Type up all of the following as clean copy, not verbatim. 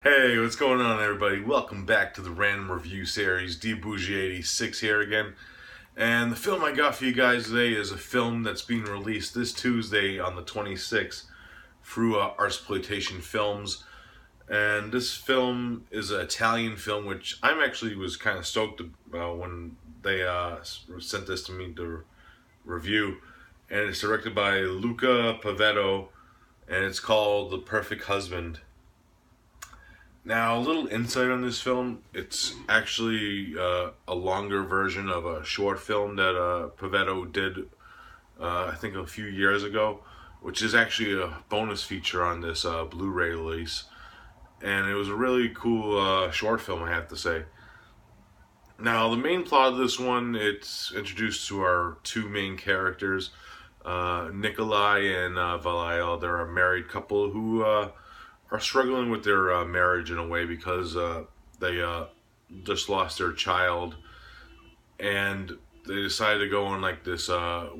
Hey, what's going on, everybody? Welcome back to the Random Review Series. D Bougie 86 here again. And the film I got for you guys today is a film that's being released this Tuesday on the 26th through Artsploitation Films. And this film is an Italian film, which I'm actually was kind of stoked when they sent this to me to review. And it's directed by Luca Pavetto, and it's called The Perfect Husband. Now, a little insight on this film. It's actually a longer version of a short film that Pavetto did, I think, a few years ago, which is actually a bonus feature on this Blu-ray release. And it was a really cool short film, I have to say. Now, the main plot of this one, it's introduced to our two main characters, Nikolai and Valaya. They're a married couple who are struggling with their marriage in a way because they just lost their child, and they decided to go on like this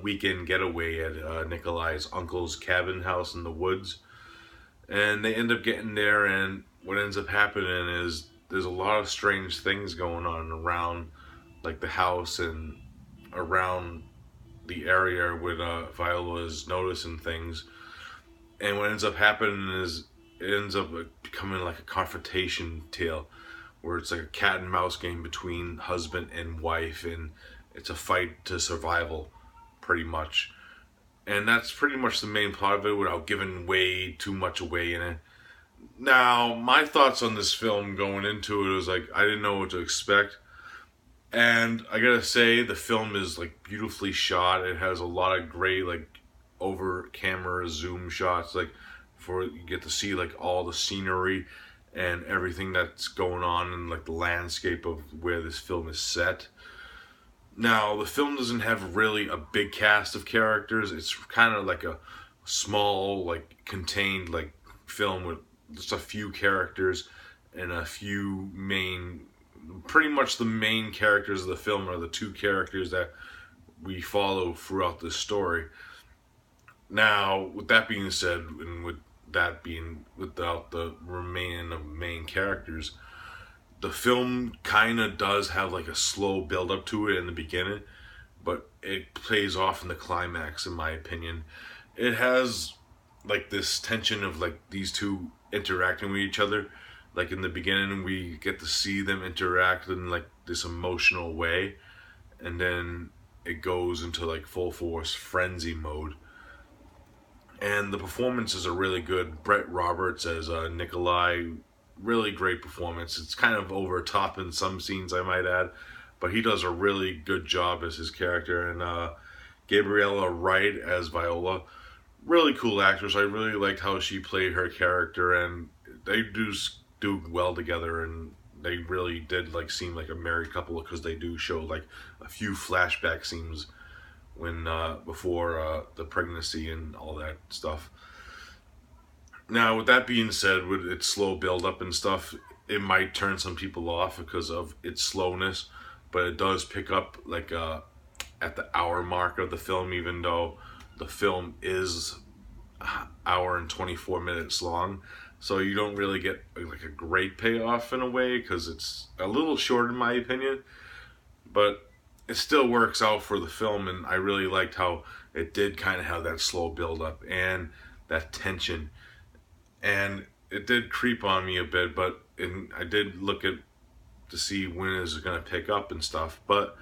weekend getaway at Nikolai's uncle's cabin house in the woods. And they end up getting there, and what ends up happening is there's a lot of strange things going on around like the house and around the area where Viola is noticing things. And what ends up happening is it ends up becoming like a confrontation tale where it's like a cat and mouse game between husband and wife, and it's a fight to survival pretty much. And that's pretty much the main plot of it without giving way too much away in it. Now, my thoughts on this film going into it was like I didn't know what to expect. And I gotta say, the film is like beautifully shot. It has a lot of great like over camera zoom shots, like for you get to see like all the scenery and everything that's going on in like the landscape of where this film is set. Now, the film doesn't have really a big cast of characters. It's kind of like a small, like contained like film with just a few characters and a few main, pretty much the main characters of the film are the two characters that we follow throughout this story. Now, with that being said, and with that being without the remaining of main characters, the film kind of does have like a slow build up to it in the beginning, but it plays off in the climax, in my opinion. It has like this tension of like these two interacting with each other. Like in the beginning, we get to see them interact in like this emotional way, and then it goes into like full force frenzy mode. And the performances are really good. Brett Roberts as Nikolai, really great performance. It's kind of over top in some scenes, I might add, but he does a really good job as his character. And Gabriella Wright as Viola, really cool actress. I really liked how she played her character, and they do well together. And they really did like seem like a married couple because they do show like a few flashback scenes when before the pregnancy and all that stuff. Now, with that being said, with its slow build up and stuff, it might turn some people off because of its slowness, but it does pick up like at the hour mark of the film, even though the film is hour and 24 minutes long. So you don't really get like a great payoff in a way because it's a little short in my opinion, but it still works out for the film. And I really liked how it did kind of have that slow build up and that tension, and it did creep on me a bit, but I did look at to see when it was going to pick up and stuff. But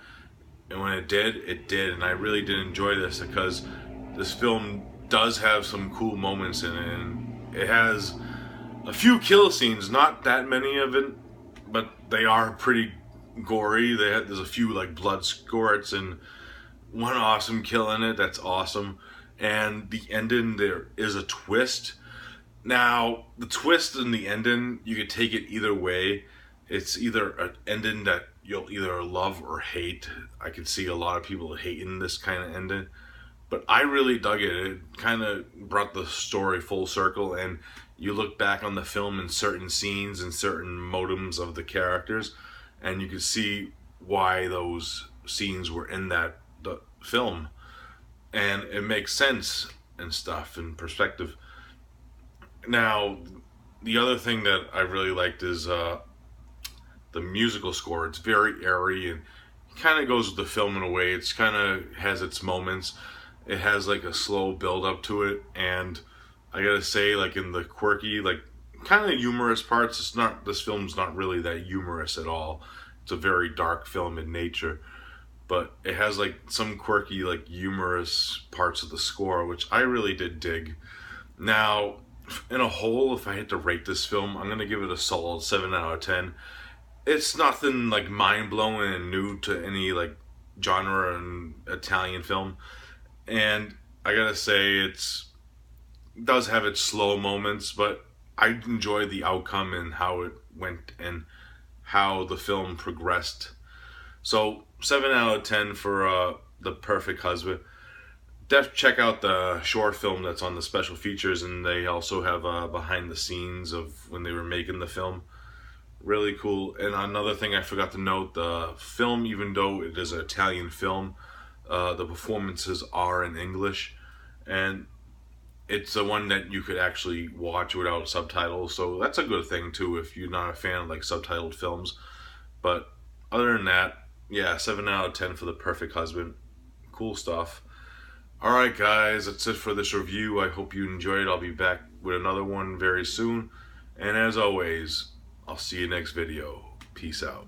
and when it did, and I really did enjoy this because this film does have some cool moments in it, and it has a few kill scenes, not that many of it, but they are pretty gory. There's a few like blood squirts and one awesome kill in it that's awesome. And the ending, there is a twist. Now, the twist in the ending, you could take it either way. It's either an ending that you'll either love or hate. I could see a lot of people hating this kind of ending, but I really dug it. It kind of brought the story full circle, and you look back on the film in certain scenes and certain motives of the characters, and you can see why those scenes were in the film, and it makes sense and stuff in perspective. Now, the other thing that I really liked is the musical score. It's very airy and kind of goes with the film in a way. It's kind of has its moments. It has like a slow build up to it, and I gotta say, like in the quirky, like kind of humorous parts, it's not. This film's not really that humorous at all. It's a very dark film in nature, but it has like some quirky, like humorous parts of the score, which I really did dig. Now, in a whole, if I had to rate this film, I'm gonna give it a solid 7 out of 10. It's nothing like mind blowing and new to any like genre and Italian film, and I gotta say it does have its slow moments, but I enjoyed the outcome and how it went and how the film progressed. So 7 out of 10 for the Perfect Husband. Check out the short film that's on the special features, and they also have behind the scenes of when they were making the film. Really cool. And another thing I forgot to note: the film, even though it is an Italian film, the performances are in English, and it's the one that you could actually watch without subtitles. So that's a good thing too if you're not a fan of like subtitled films. But other than that, yeah, 7 out of 10 for the Perfect Husband. Cool stuff. Alright guys, that's it for this review. I hope you enjoyed it. I'll be back with another one very soon. And as always, I'll see you next video. Peace out.